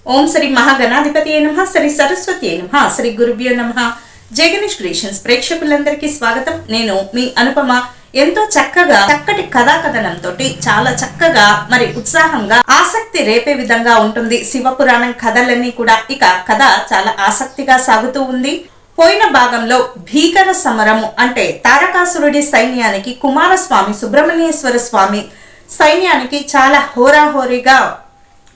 ఓం శ్రీ మహాగణాధిపతి నమః, శ్రీ సరస్వతి నమః, శ్రీ గురుభ్యో నమః. జై గణేష్ క్రియేషన్స్ ప్రేక్షకులందరికీ స్వాగతం. నేను మీ అనుపమ. ఎంతో చక్కగా చక్కటి కథా కథనంతో చాలా చక్కగా మరి ఉత్సాహంగా ఆసక్తి రేపే విధంగా ఉంటుంది శివపురాణం కథలన్నీ కూడా. ఇక కథ చాలా ఆసక్తిగా సాగుతూ ఉంది. పోయిన భాగంలో భీకర సమరము అంటే తారకాసురుడి సైన్యానికి కుమారస్వామి సుబ్రహ్మణ్యేశ్వర స్వామి సైన్యానికి చాలా హోరాహోరీగా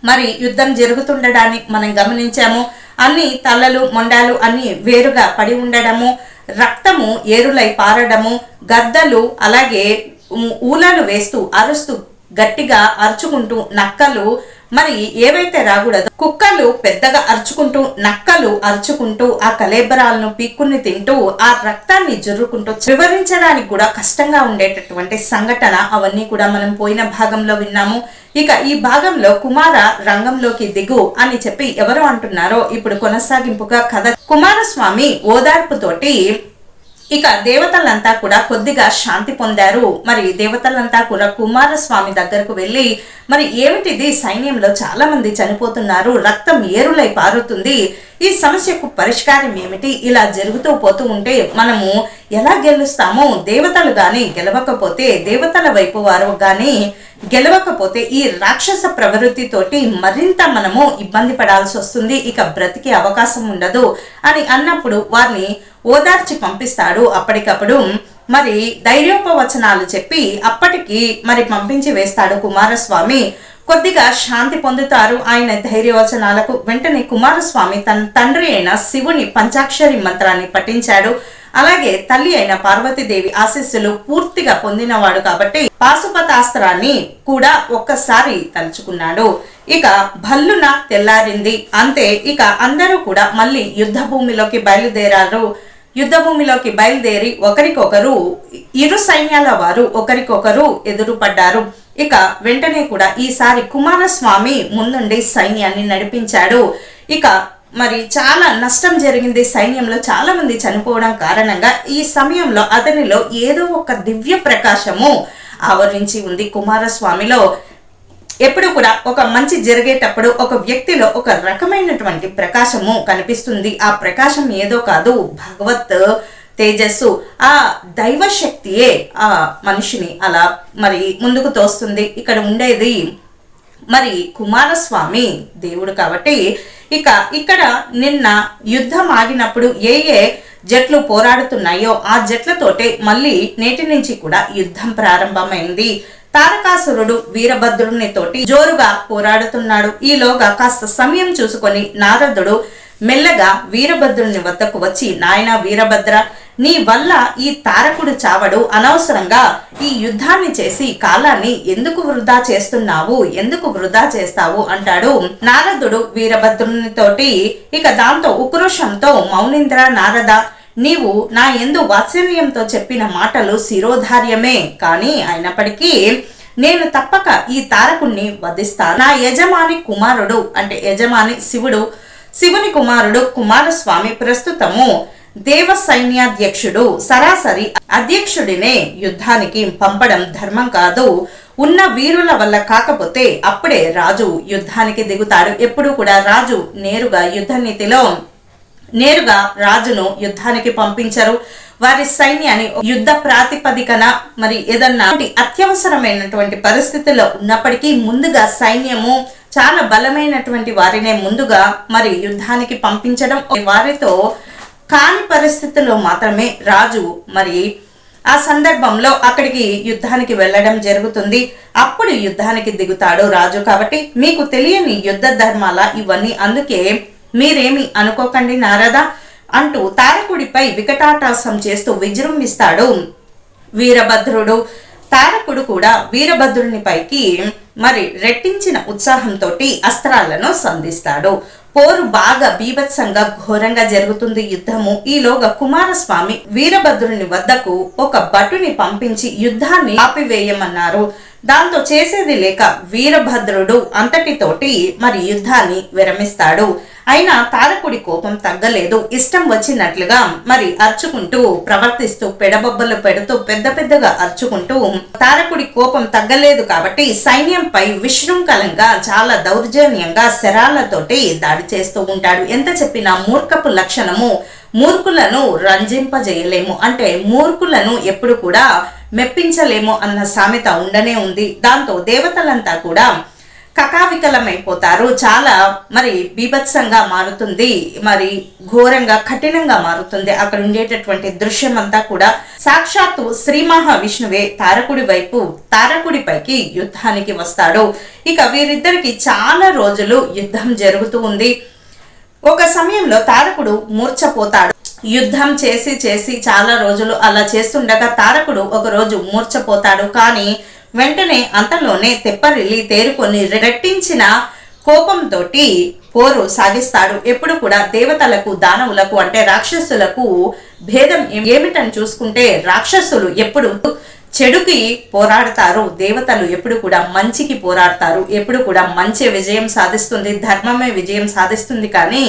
మరి యుద్ధం జరుగుతుండడాన్ని మనం గమనించాము. అన్ని తలలు మొండాలు అన్ని వేరుగా పడి ఉండడము, రక్తము ఏరులై పారడము, గద్దలు అలాగే ఊలలు వేస్తూ అరుస్తూ గట్టిగా అరుచుకుంటూ నక్కలు మరి ఏవైతే రాకూడదు కుక్కలు పెద్దగా అరుచుకుంటూ నక్కలు అరుచుకుంటూ ఆ కలేబరాలను పీక్కుని తింటూ ఆ రక్తాన్ని జుర్రుకుంటూ వివరించడానికి కూడా కష్టంగా ఉండేటటువంటి సంఘటన అవన్నీ కూడా మనం పోయిన భాగంలో విన్నాము. ఇక ఈ భాగంలో కుమార రంగంలోకి దిగు అని చెప్పి ఎవరు అంటున్నారో ఇప్పుడు కొనసాగింపుగా కథ. కుమారస్వామి ఓదార్పుతోటి ఇక దేవతలంతా కూడా కొద్దిగా శాంతి పొందారు. మరి దేవతలంతా కూడా కుమారస్వామి దగ్గరకు వెళ్ళి మరి ఏమిటిది, సైన్యంలో చాలా మంది చనిపోతున్నారు, రక్తం ఏరులై పారుతుంది, ఈ సమస్యకు పరిష్కారం ఏమిటి, ఇలా జరుగుతూ పోతూ ఉంటే మనము ఎలా గెలుస్తామో, దేవతలు గాని గెలవకపోతే దేవతల వైపు వారు గాని గెలవకపోతే ఈ రాక్షస ప్రవృత్తితోటి మరింత మనము ఇబ్బంది పడాల్సి వస్తుంది, ఇక బ్రతికే అవకాశం ఉండదు అని అన్నప్పుడు వారిని ఓదార్చి పంపిస్తాడు. అప్పటికప్పుడు మరి ధైర్యోపవచనాలు చెప్పి అప్పటికి మరి పంపించి వేస్తాడు కుమారస్వామి. కొద్దిగా శాంతి పొందుతారు ఆయన ధైర్యవచనాలకు. వెంటనే కుమారస్వామి తన తండ్రి అయిన శివుని పంచాక్షరి మంత్రాన్ని పఠించాడు. అలాగే తల్లి అయిన పార్వతీదేవి ఆశీస్సులు పూర్తిగా పొందినవాడు కాబట్టి పాశుపతాస్త్రాన్ని కూడా ఒక్కసారి తలుచుకున్నాడు. ఇక భల్లున తెల్లారింది. అంతే, ఇక అందరూ కూడా మళ్ళీ యుద్ధ భూమిలోకి బయలుదేరారు. యుద్ధ భూమిలోకి బయలుదేరి ఒకరికొకరు ఇరు సైన్యాల వారు ఒకరికొకరు ఎదురుపడ్డారు. ఇక వెంటనే కూడా ఈసారి కుమారస్వామి ముందుండి సైన్యాన్ని నడిపించాడు. ఇక మరి చాలా నష్టం జరిగింది, సైన్యంలో చాలా మంది చనిపోవడం కారణంగా ఈ సమయంలో అతనిలో ఏదో ఒక దివ్య ప్రకాశము ఆవరించి ఉంది. కుమారస్వామిలో ఎప్పుడు కూడా ఒక మంచి జరిగేటప్పుడు ఒక వ్యక్తిలో ఒక రకమైనటువంటి ప్రకాశము కనిపిస్తుంది. ఆ ప్రకాశం ఏదో కాదు, భగవత్ తేజస్సు, ఆ దైవ శక్తియే ఆ మనిషిని అలా మరి ముందుకు తోస్తుంది. ఇక్కడ ఉండేది మరి కుమారస్వామి దేవుడు కాబట్టి ఇక ఇక్కడ నిన్న యుద్ధం ఆగినప్పుడు ఏ జట్లు పోరాడుతున్నాయో ఆ జట్లతోటే మళ్ళీ నేటి నుంచి కూడా యుద్ధం ప్రారంభమైంది. తారకాసురుడు వీరభద్రుని తోటి జోరుగా పోరాడుతున్నాడు. ఈలోగా కాస్త సమయం చూసుకొని నారదుడు మెల్లగా వీరభద్రుని వద్దకు వచ్చి, నాయనా వీరభద్ర, నీ వల్ల ఈ తారకుడు చావడు, అనవసరంగా ఈ యుద్ధాన్ని చేసి కాలాన్ని ఎందుకు వృధా చేస్తున్నావు, ఎందుకు వృధా చేస్తావు అంటాడు నారదుడు వీరభద్రుని తోటి. ఇక దాంతో ఉక్రోషంతో మౌనింద్ర నారద, నీవు నా యందు వాత్సల్యంతో చెప్పిన మాటలు శిరోధార్యమే, కానీ అయినప్పటికీ నేను తప్పక ఈ తారకుణ్ణి వధిస్తాను. నా యజమాని కుమారుడు అంటే యజమాని శివుని కుమారుడు కుమారస్వామి ప్రస్తుతము దేవ సైన్యాధ్యక్షుడు, సరాసరి అధ్యక్షుడినే యుద్ధానికి పంపడం ధర్మం కాదు. ఉన్న వీరుల వల్ల కాకపోతే అప్పుడే రాజు యుద్ధానికి దిగుతాడు. ఎప్పుడు కూడా రాజు నేరుగా యుద్ధ నీతిలో నేరుగా రాజును యుద్ధానికి పంపించరు. వారి సైన్యాన్ని యుద్ధ ప్రాతిపదికన మరి ఏదన్నా అత్యవసరమైనటువంటి పరిస్థితుల్లో ఉన్నప్పటికీ ముందుగా సైన్యము చాలా బలమైనటువంటి వారినే ముందుగా మరి యుద్ధానికి పంపించడం, వారితో కాని పరిస్థితుల్లో మాత్రమే రాజు మరి ఆ సందర్భంలో అక్కడికి యుద్ధానికి వెళ్ళడం జరుగుతుంది. అప్పుడు యుద్ధానికి దిగుతాడు రాజు. కాబట్టి మీకు తెలియని యుద్ధ ధర్మాల ఇవన్నీ, అందుకే మీరేమి అనుకోకండి నారద అంటూ తారకుడిపై వికటాటాసం చేస్తూ విజృంభిస్తాడు వీరభద్రుడు. తారకుడు కూడా వీరభద్రుని పైకి మరి రెట్టించిన ఉత్సాహంతో అస్త్రాలను సంధిస్తాడు. పోరు బాగా బీభత్సంగా ఘోరంగా జరుగుతుంది యుద్ధము. ఈలోగా కుమారస్వామి వీరభద్రుని వద్దకు ఒక భటుని పంపించి యుద్ధాన్ని ఆపివేయమన్నారు. దాంతో చేసేది లేక వీరభద్రుడు అంతటితోటి మరి యుద్ధాన్ని విరమిస్తాడు. అయినా తారకుడి కోపం తగ్గలేదు. ఇష్టం వచ్చినట్లుగా మరి అర్చుకుంటూ ప్రవర్తిస్తూ పెడబొబ్బలు పెడుతూ పెద్ద పెద్దగా అర్చుకుంటూ తారకుడి కోపం తగ్గలేదు కాబట్టి సైన్యంపై విశృంఖలంగా చాలా దౌర్జన్యంగా శరాలతోటి దాడి చేస్తూ ఉంటాడు. ఎంత చెప్పినా మూర్ఖపు లక్షణము, మూర్ఖులను రంజింపజేయలేము అంటే మూర్ఖులను ఎప్పుడు కూడా మెప్పించలేము అన్న సామెత ఉండనే ఉంది. దాంతో దేవతలంతా కూడా కకావికలమైపోతారు. చాలా మరి బీభత్సంగా మారుతుంది, మరి ఘోరంగా కఠినంగా మారుతుంది. అక్కడ ఉండేటటువంటి దృశ్యం అంతా కూడా సాక్షాత్తు శ్రీ మహావిష్ణువే తారకుడిపైకి యుద్ధానికి వస్తాడు. ఇక వీరిద్దరికి చాలా రోజులు యుద్ధం జరుగుతూ ఉంది. ఒక సమయంలో తారకుడు మూర్ఛపోతాడు. యుద్ధం చేసి చేసి చాలా రోజులు అలా చేస్తుండగా తారకుడు ఒక రోజు మూర్ఛపోతాడు. కానీ వెంటనే అంతలోనే తెప్పరిల్లి తేరుకొని రెట్టించిన కోపంతో పోరు సాగిస్తాడు. ఎప్పుడు కూడా దేవతలకు దానవులకు అంటే రాక్షసులకు భేదం ఏమిటని చూసుకుంటే రాక్షసులు ఎప్పుడు చెడుకి పోరాడతారు, దేవతలు ఎప్పుడు కూడా మంచికి పోరాడతారు. ఎప్పుడు కూడా మంచి విజయం సాధిస్తుంది, ధర్మమే విజయం సాధిస్తుంది. కానీ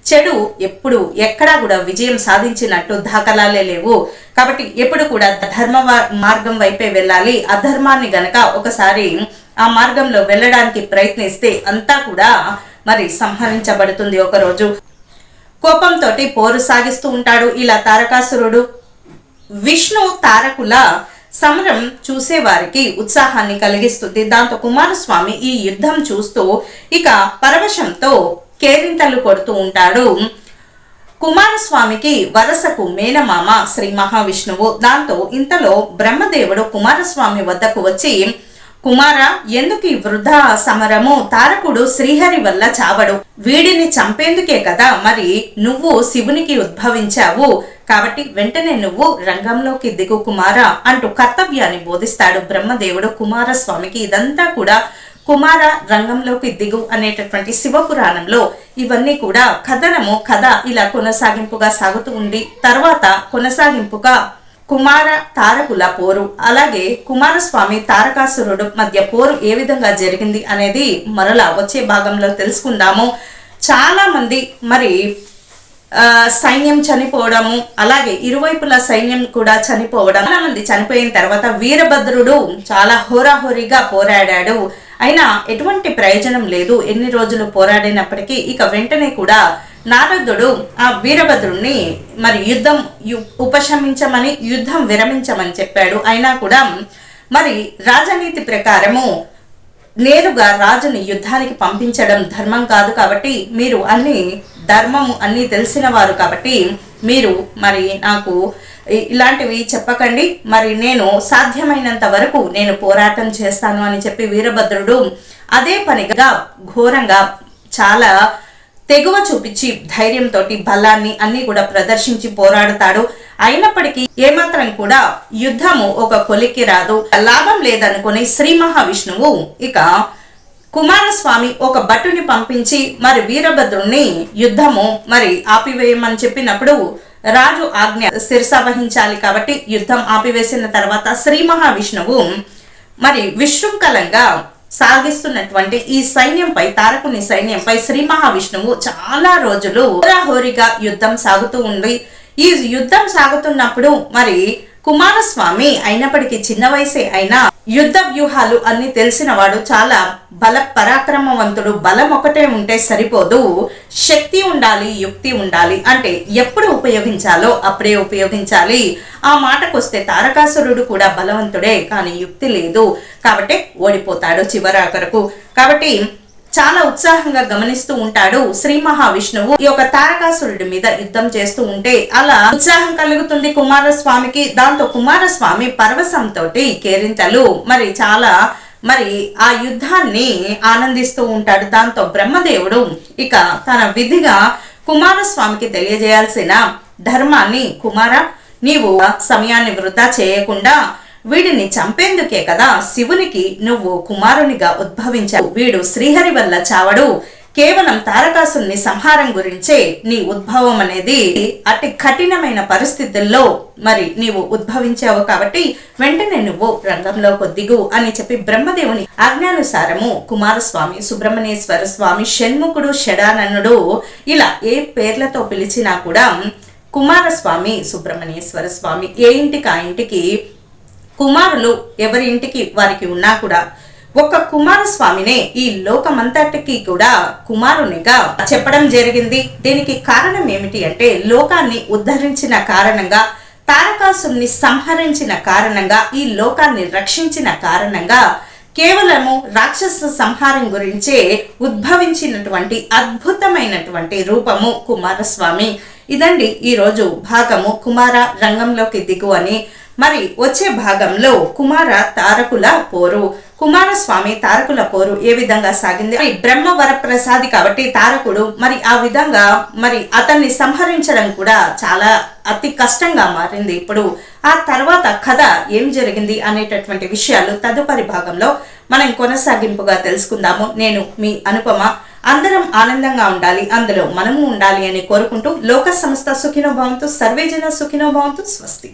చెడు ఎప్పుడు ఎక్కడా కూడా విజయం సాధించినట్టు దాఖలాలే లేవు. కాబట్టి ఎప్పుడు కూడా ధర్మ మార్గం వైపే వెళ్ళాలి. అధర్మాన్ని గనక ఒకసారి ఆ మార్గంలో వెళ్ళడానికి ప్రయత్నిస్తే అంతా కూడా మరి సంహరించబడుతుంది. ఒకరోజు కోపంతో పోరు సాగిస్తూ ఉంటాడు ఇలా తారకాసురుడు. విష్ణు తారకుల సమరం చూసేవారికి ఉత్సాహాన్ని కలిగిస్తుంది. దాంతో కుమారస్వామి ఈ యుద్ధం చూస్తూ ఇక పరవశంతో కేరింతలు కొడుతూ ఉంటాడు. కుమారస్వామికి వరసకు మేనమామ శ్రీ మహావిష్ణువు. దాంతో ఇంతలో బ్రహ్మదేవుడు కుమారస్వామి వద్దకు వచ్చి, కుమార, ఎందుకు ఈ వృధా సమరము? తారకుడు శ్రీహరి వల్ల చావడు, వీడిని చంపేందుకే కదా మరి నువ్వు శివునికి ఉద్భవించావు. కాబట్టి వెంటనే నువ్వు రంగంలోకి దిగు కుమార అంటూ కర్తవ్యాన్ని బోధిస్తాడు బ్రహ్మదేవుడు కుమారస్వామికి. ఇదంతా కూడా కుమార రంగంలోకి దిగు అనేటటువంటి శివపురాణంలో ఇవన్నీ కూడా కథ ఇలా కొనసాగింపుగా సాగుతూ ఉంది. తర్వాత కొనసాగింపుగా కుమార తారకుల పోరు, అలాగే కుమారస్వామి తారకాసురుడు మధ్య పోరు ఏ విధంగా జరిగింది అనేది మరలా వచ్చే భాగంలో తెలుసుకుందాము. చాలా మంది మరి సైన్యం చనిపోవడము, అలాగే ఇరువైపుల సైన్యం కూడా చనిపోవడం, చాలా మంది చనిపోయిన తర్వాత వీరభద్రుడు చాలా హోరాహోరీగా పోరాడాడు. అయినా ఎటువంటి ప్రయోజనం లేదు. ఎన్ని రోజులు పోరాడినప్పటికీ ఇక వెంటనే కూడా నారదుడు ఆ వీరభద్రుణ్ణి మరి యుద్ధం ఉపశమించమని, యుద్ధం విరమించమని చెప్పాడు. అయినా కూడా మరి రాజనీతి ప్రకారము నేరుగా రాజుని యుద్ధానికి పంపించడం ధర్మం కాదు. కాబట్టి మీరు ధర్మము అన్నీ తెలిసిన వారు కాబట్టి మీరు మరి నాకు ఇలాంటివి చెప్పకండి, మరి నేను సాధ్యమైనంత వరకు నేను పోరాటం చేస్తాను అని చెప్పి వీరభద్రుడు అదే పనిగా ఘోరంగా చాలా తెగువ చూపించి ధైర్యంతో బలాన్ని అన్ని కూడా ప్రదర్శించి పోరాడుతాడు. అయినప్పటికీ ఏమాత్రం కూడా యుద్ధము ఒక కొలిక్కి రాదు. లాభం లేదనుకుని శ్రీ మహావిష్ణువు ఇక కుమారస్వామి ఒక భటుని పంపించి మరి వీరభద్రుణ్ణి యుద్ధము మరి ఆపివేయమని చెప్పినప్పుడు రాజు ఆజ్ఞ శిరస వహించాలి. కాబట్టి యుద్ధం ఆపివేసిన తర్వాత శ్రీ మహావిష్ణువు మరి విశృంఖలంగా సాగిస్తున్నటువంటి ఈ సైన్యంపై, తారకుని సైన్యంపై శ్రీ మహావిష్ణువు చాలా రోజులు హోరాహోరీగా యుద్ధం సాగుతూ ఉంది. ఈ యుద్ధం సాగుతున్నప్పుడు మరి కుమారస్వామి అయినప్పటికీ చిన్న వయసే అయినా యుద్ధ వ్యూహాలు అన్ని తెలిసిన వాడు, చాలా బల పరాక్రమవంతుడు. బలం ఒకటే ఉంటే సరిపోదు, శక్తి ఉండాలి, యుక్తి ఉండాలి. అంటే ఎప్పుడు ఉపయోగించాలో అప్పుడే ఉపయోగించాలి. ఆ మాటకొస్తే తారకాసురుడు కూడా బలవంతుడే, కానీ యుక్తి లేదు కాబట్టి ఓడిపోతాడు చివరాఖరకు. కాబట్టి చాలా ఉత్సాహంగా గమనిస్తూ ఉంటాడు శ్రీ మహావిష్ణువు ఈ యొక్క తారకాసురుడి మీద యుద్ధం చేస్తూ ఉంటే అలా ఉత్సాహం కలుగుతుంది కుమారస్వామికి. దాంతో కుమారస్వామి పరవశంతో కేరింతలు మరి చాలా మరి ఆ యుద్ధాన్ని ఆనందిస్తూ ఉంటాడు. దాంతో బ్రహ్మదేవుడు ఇక తన విధిగా కుమారస్వామికి తెలియజేయాల్సిన ధర్మాన్ని, కుమార నీవు సమయాన్ని వృధా చేయకుండా వీడిని చంపేందుకే కదా శివునికి నువ్వు కుమారునిగా ఉద్భవించావు. వీడు శ్రీహరి వల్ల చావడు, కేవలం తారకాసుని సంహారం గురించే నీ ఉద్భవం అనేది అతి కఠినమైన పరిస్థితుల్లో మరి నీవు ఉద్భవించావు కాబట్టి వెంటనే నువ్వు రంగంలోకి దిగు అని చెప్పి బ్రహ్మదేవుని ఆజ్ఞానుసారము కుమారస్వామి, సుబ్రహ్మణ్యేశ్వర స్వామి, షణ్ముఖుడు, షడాననుడు ఇలా ఏ పేర్లతో పిలిచినా కూడా కుమారస్వామి, సుబ్రహ్మణ్యేశ్వర స్వామి ఏ ఇంటికి ఆ ఇంటికి కుమారులు ఎవరి ఇంటికి వారికి ఉన్నా కూడా ఒక కుమారస్వామినే ఈ లోకమంతటికి కూడా కుమారునిగా చెప్పడం జరిగింది. దీనికి కారణం ఏమిటి అంటే లోకాన్ని ఉద్ధరించిన కారణంగా, తారకాసుని సంహరించిన కారణంగా, ఈ లోకాన్ని రక్షించిన కారణంగా, కేవలము రాక్షస సంహారం గురించే ఉద్భవించినటువంటి అద్భుతమైనటువంటి రూపము కుమారస్వామి. ఇదండి ఈరోజు భాగము కుమార రంగంలోకి దిగు అని. మరి వచ్చే భాగంలో కుమార తారకుల పోరు, కుమారస్వామి తారకుల పోరు ఏ విధంగా సాగింది. బ్రహ్మ వరప్రసాది కాబట్టి తారకుడు మరి ఆ విధంగా మరి అతన్ని సంహరించడం కూడా చాలా అతి కష్టంగా మారింది. ఇప్పుడు ఆ తర్వాత కథ ఏం జరిగింది అనేటటువంటి విషయాలు తదుపరి భాగంలో మనం కొనసాగింపుగా తెలుసుకుందాము. నేను మీ అనుపమ. అందరం ఆనందంగా ఉండాలి, అందులో మనము ఉండాలి అని కోరుకుంటూ లోక సమస్త సుఖినో భవంతు, సర్వేజన సుఖినో భవంతు. స్వస్తి.